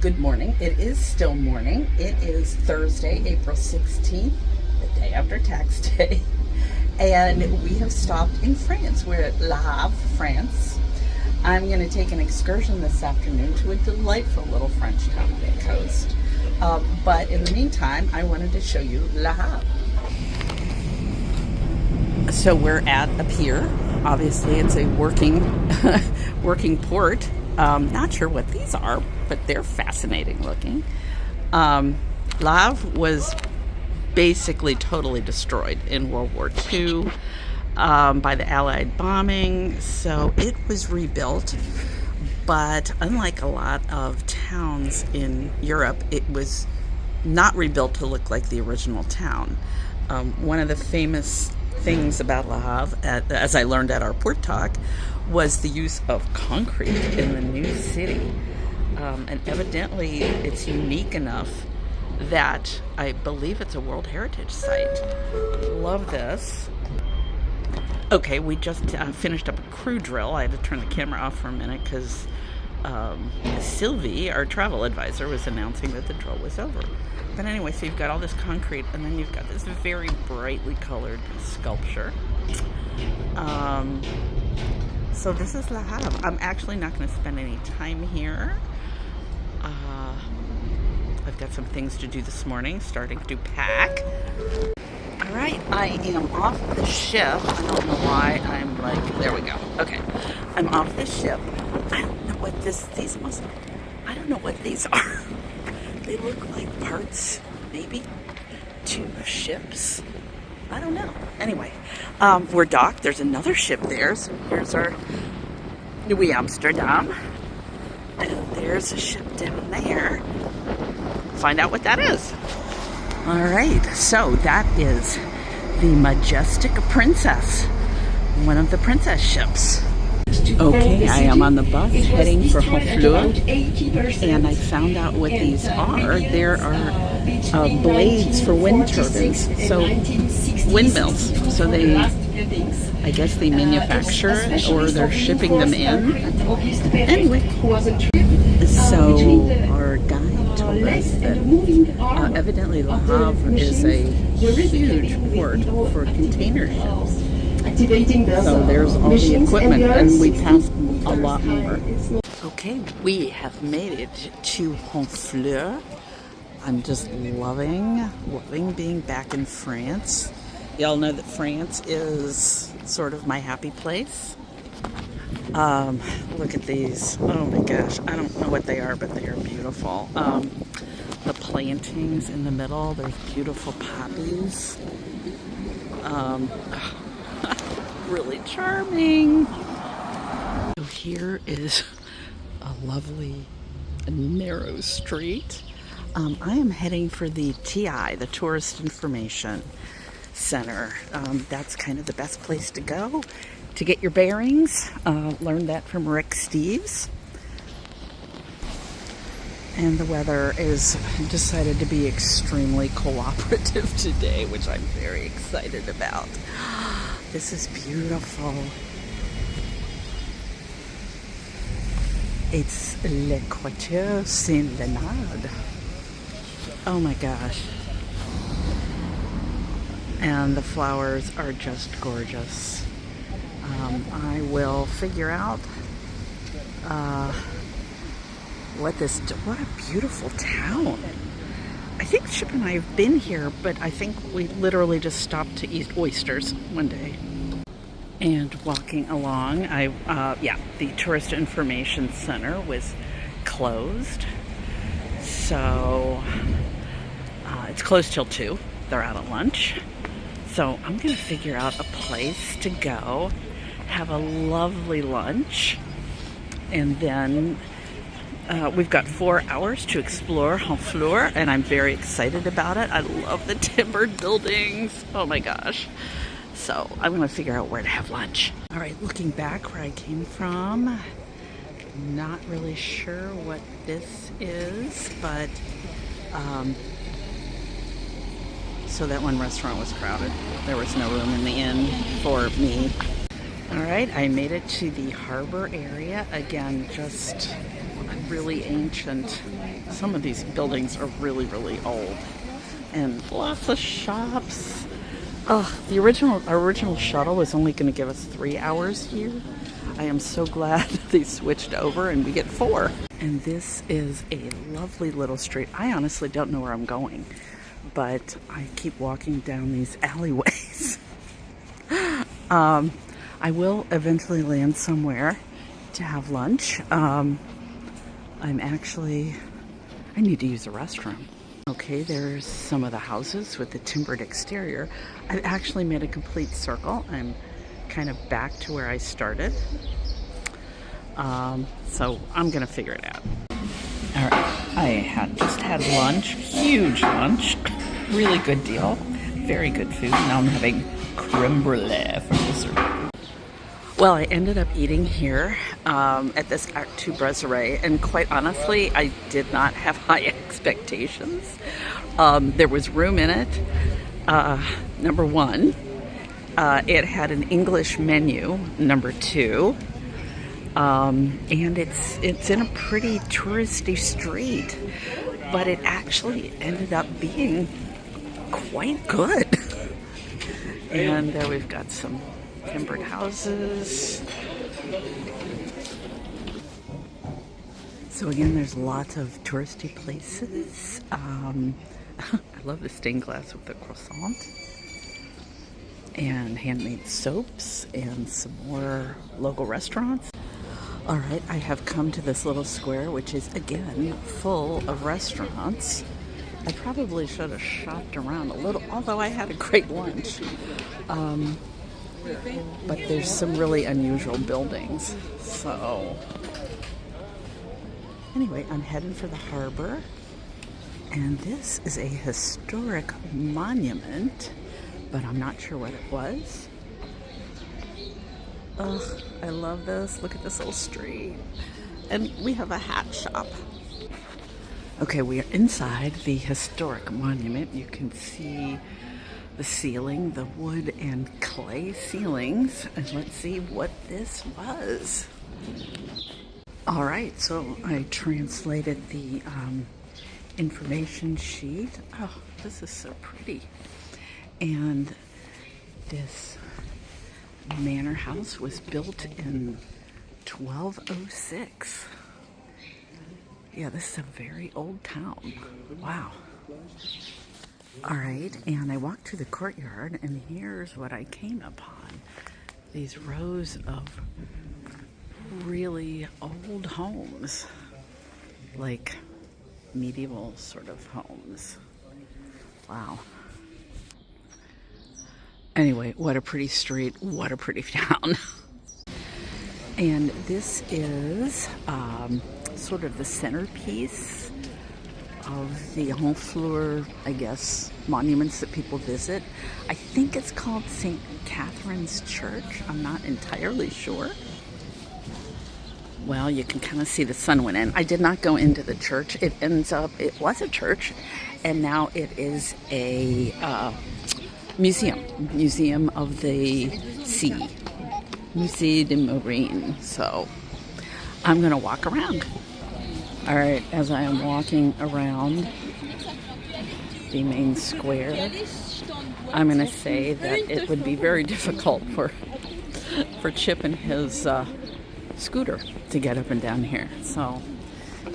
Good morning. It is still morning. It is Thursday, April 16th, the day after tax day. And we have stopped in France. We're at Le Havre, France. I'm going to take an excursion this afternoon to a delightful little French town on the coast. But in the meantime, I wanted to show you Le Havre. So we're at a pier. Obviously, it's a working port. Not sure what these are, but they're fascinating looking. Le Havre was basically totally destroyed in World War II by the Allied bombing, so it was rebuilt. But unlike a lot of towns in Europe, it was not rebuilt to look like the original town. One of the famous things about Le Havre, as I learned at our port talk, was the use of concrete in the new city. And evidently it's unique enough that I believe it's a World Heritage Site. Love this. Okay, we just finished up a crew drill. I had to turn the camera off for a minute because Sylvie, our travel advisor, was announcing that the drill was over. But anyway, so you've got all this concrete, and then you've got this very brightly colored sculpture. So this is Le Havre. I'm actually not going to spend any time here. I've got some things to do this morning, starting to pack. All right, I am off the ship. I don't know why I'm like, there we go. Okay, I'm off the ship. I don't know what I don't know what these are. They look like parts, maybe, to ships. I don't know. Anyway, we're docked. There's another ship there. So here's our New Amsterdam. And there's a ship down there. Find out what that is. All right. So that is the Majestic Princess, one of the princess ships. Okay, I am on the bus heading for Honfluer, and I found out what these are. There are blades for wind turbines, so windmills. So I guess they manufacture it, or they're shipping them in. Anyway, so our guide told us that evidently Le Havre is a huge port for container ships. So there's all the equipment, and we passed a lot more. Okay, we have made it to Honfluer. I'm just loving being back in France. Y'all know that France is sort of my happy place. Look at these. Oh my gosh, I don't know what they are, but they are beautiful. The plantings in the middle, there's beautiful poppies. Really charming. So here is a lovely narrow street. I am heading for the TI, the Tourist Information Center. That's kind of the best place to go to get your bearings. Learned that from Rick Steves. And the weather is decided to be extremely cooperative today, which I'm very excited about. This is beautiful. It's Le Quartier Saint-Léonard. Oh my gosh. And the flowers are just gorgeous. I will figure out what a beautiful town. I think Chip and I have been here, but I think we literally just stopped to eat oysters one day. And walking along, the Tourist Information Center was closed. So it's closed till 2. They're out at lunch. So I'm going to figure out a place to go, have a lovely lunch, and then we've got 4 hours to explore Honfluer, and I'm very excited about it. I love the timbered buildings. Oh my gosh. So I'm going to figure out where to have lunch. All right, looking back where I came from, not really sure what this is, but so that one restaurant was crowded. There was no room in the inn for me. All right, I made it to the harbor area. Again, just a really ancient Some of these buildings are really, really old. And lots of shops. Oh, the original shuttle was only going to give us 3 hours here. I am so glad they switched over and we get 4. And this is a lovely little street. I honestly don't know where I'm going, but I keep walking down these alleyways. I will eventually land somewhere to have lunch. I need to use a restroom. Okay, there's some of the houses with the timbered exterior. I've actually made a complete circle. I'm kind of back to where I started. So I'm gonna figure it out. All right, I just had lunch, huge lunch, really good deal, very good food. Now I'm having creme brulee for dessert. Well, I ended up eating here at this Act 2 brasserie, and quite honestly, I did not have high expectations. There was room in it. Number one, it had an English menu. Number two, and it's in a pretty touristy street, but it actually ended up being quite good. And we've got some timbered houses. So again, there's lots of touristy places. I love the stained glass with the croissant and handmade soaps and some more local restaurants. All right, I have come to this little square, which is again full of restaurants. I probably should have shopped around a little, although I had a great lunch. But there's some really unusual buildings. So anyway, I'm heading for the harbor. And this is a historic monument, but I'm not sure what it was. Ugh, I love this. Look at this little street. And we have a hat shop. Okay, we are inside the historic monument. You can see the ceiling, the wood and clay ceilings. And let's see what this was. All right, so I translated the information sheet. Oh, this is so pretty. And this manor house was built in 1206. Yeah, this is a very old town. Wow. All right, and I walked through the courtyard, and here's what I came upon. These rows of really old homes, like medieval sort of homes. Wow. Anyway, what a pretty street, what a pretty town. And this is sort of the centerpiece of the Honfluer, I guess, monuments that people visit. I think it's called St. Catherine's Church. I'm not entirely sure. Well, you can kind of see the sun went in. I did not go into the church. It was a church, and now it is a museum of the sea, Musée de Marine. So I'm gonna walk around. All right, as I am walking around the main square, I'm gonna say that it would be very difficult for Chip and his scooter to get up and down here. So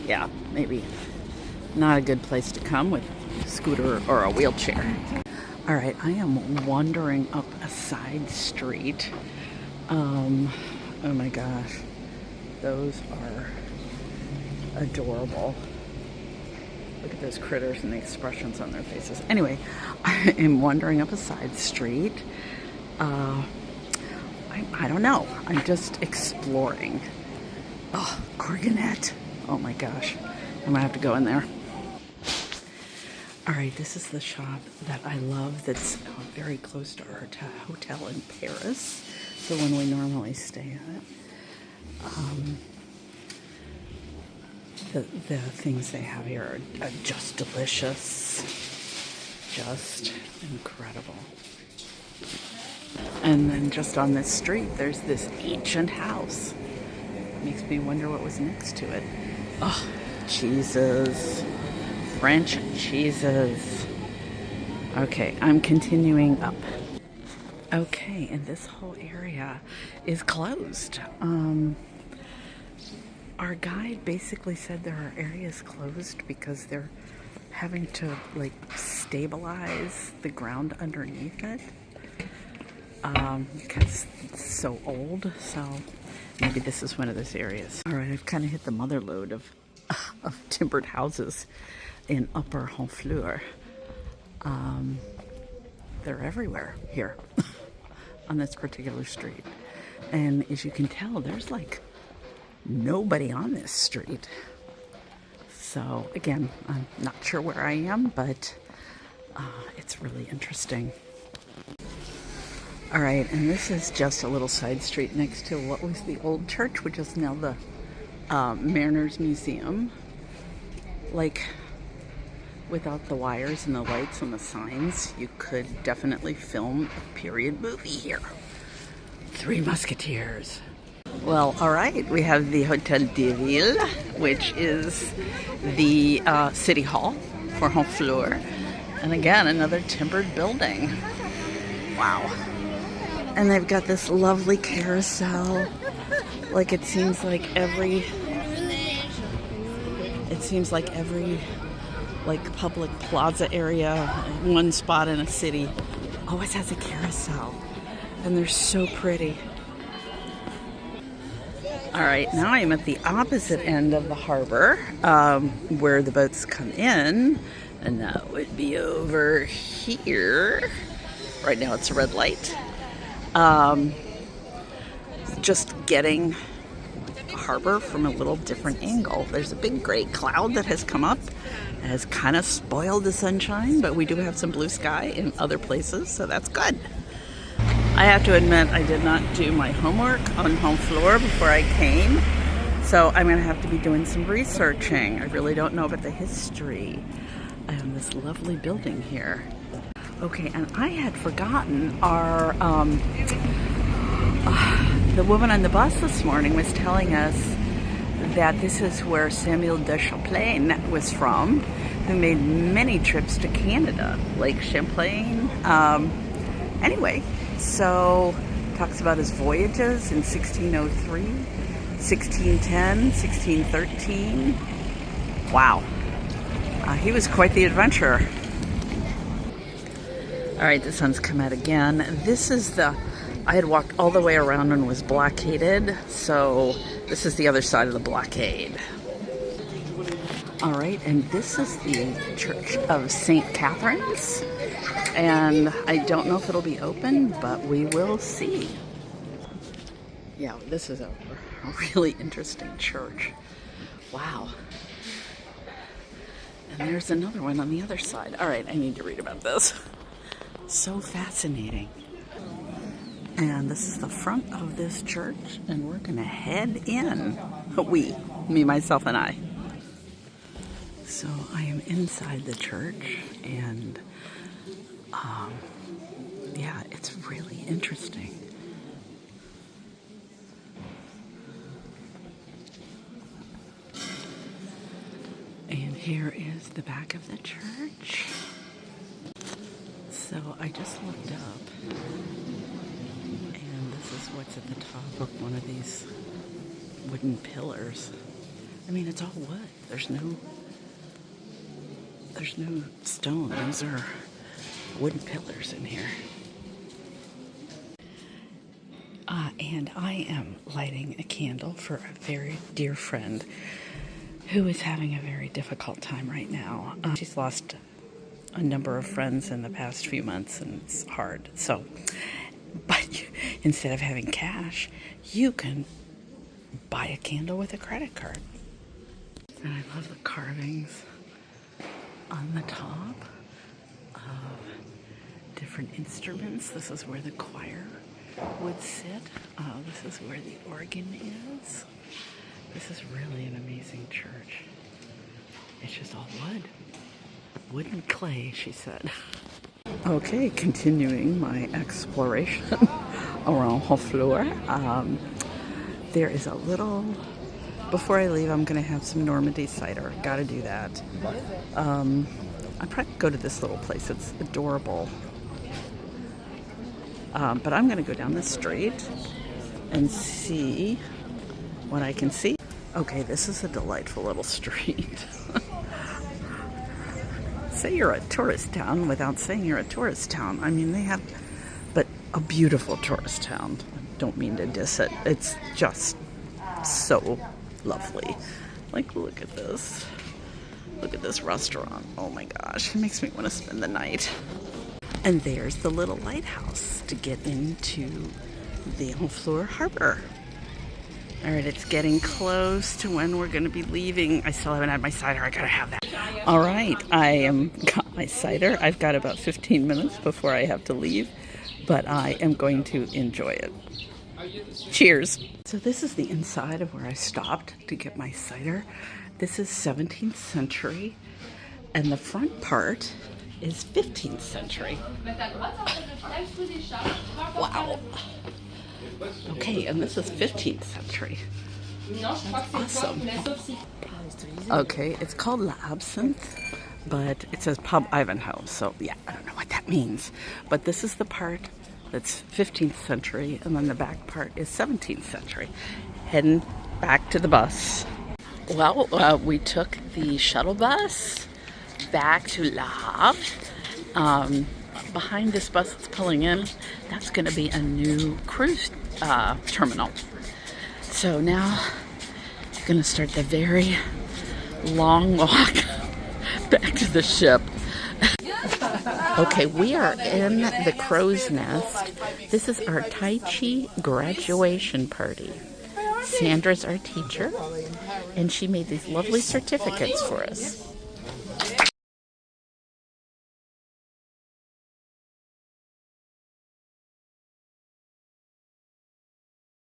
yeah, maybe not a good place to come with a scooter or a wheelchair. All right, I am wandering up a side street. Oh my gosh, those are adorable. Look at those critters and the expressions on their faces. Anyway, I am wandering up a side street. I don't know. I'm just exploring. Oh, Courgonnett. Oh my gosh. I'm gonna have to go in there. All right, this is the shop that I love that's very close to our hotel in Paris. The one we normally stay at. The things they have here are just delicious. Just incredible. And then just on this street, there's this ancient house. Makes me wonder what was next to it. Oh, cheeses. French cheeses. Okay, I'm continuing up. Okay, and this whole area is closed. Our guide basically said there are areas closed because they're having to like stabilize the ground underneath it because it's so old. So maybe this is one of those areas. All right, I've kind of hit the mother lode of timbered houses in Upper Honfluer. They're everywhere here on this particular street. And as you can tell, there's like nobody on this street. So again, I'm not sure where I am, but it's really interesting. All right, and this is just a little side street next to what was the old church, which is now the Mariners Museum. Like, without the wires and the lights and the signs, you could definitely film a period movie here. Three Musketeers. Well, all right, we have the Hotel de Ville, which is the city hall for Honfluer. And again, another timbered building. Wow. And they've got this lovely carousel. Like it seems like every like public plaza area, one spot in a city always has a carousel. And they're so pretty. All right, now I'm at the opposite end of the harbor where the boats come in, and that would be over here. Right now it's a red light. Just getting harbor from a little different angle. There's a big gray cloud that has come up. It has kind of spoiled the sunshine, but we do have some blue sky in other places, so that's good. I have to admit, I did not do my homework on Honfluer before I came, so I'm going to have to be doing some researching. I really don't know about the history of this lovely building here. Okay, and I had forgotten our, the woman on the bus this morning was telling us that this is where Samuel de Champlain was from, who made many trips to Canada, Lake Champlain. Anyway, so talks about his voyages in 1603, 1610, 1613. Wow. He was quite the adventurer. All right, the sun's come out again. This is I had walked all the way around and was blockaded, so this is the other side of the blockade. All right, and this is the Church of St. Catherine's, and I don't know if it'll be open, but we will see. Yeah, this is a really interesting church. Wow. And there's another one on the other side. All right, I need to read about this. So fascinating. And this is the front of this church, and we're gonna head in. Me, myself, and I. So I am inside the church, and yeah, it's really interesting. And here is the back of the church. So I just looked up, and this is what's at the top of one of these wooden pillars. I mean, it's all wood. There's no stone. Those are wooden pillars in here. And I am lighting a candle for a very dear friend who is having a very difficult time right now. She's lost a number of friends in the past few months, and it's hard. So, but instead of having cash, you can buy a candle with a credit card. And I love the carvings on the top of different instruments. This is where the choir would sit. This is where the organ is. This is really an amazing church. It's just all wood. Wood and clay, she said. Okay, continuing my exploration around Honfluer. There is a little before I leave, I'm going to have some Normandy cider. Got to do that. I'll probably go to this little place. It's adorable. But I'm going to go down the street and see what I can see. Okay, this is a delightful little street. Say you're a tourist town without saying you're a tourist town. I mean, they have, but a beautiful tourist town. I don't mean to diss it. It's just so lovely. Like, look at this. Look at this restaurant. Oh my gosh, it makes me want to spend the night. And there's the little lighthouse to get into the Honfluer harbor. All right, it's getting close to when we're going to be leaving. I still haven't had my cider. I gotta have that. All right, got my cider. I've got about 15 minutes before I have to leave, but I am going to enjoy it. Cheers. So this is the inside of where I stopped to get my cider. This is 17th century, and the front part is 15th century. Wow. Okay, and this is 15th century. That's awesome. Okay, it's called La Absinthe, but it says Pub Ivanhoe, so yeah, I don't know what that means. But this is the part that's 15th century, and then the back part is 17th century. Heading back to the bus. Well, we took the shuttle bus back to Le Havre. Behind this bus that's pulling in, that's going to be a new cruise terminal. So now I'm going to start the very long walk back to the ship. Okay, we are in the crow's nest. This is our Tai Chi graduation party. Sandra's our teacher, and she made these lovely certificates for us.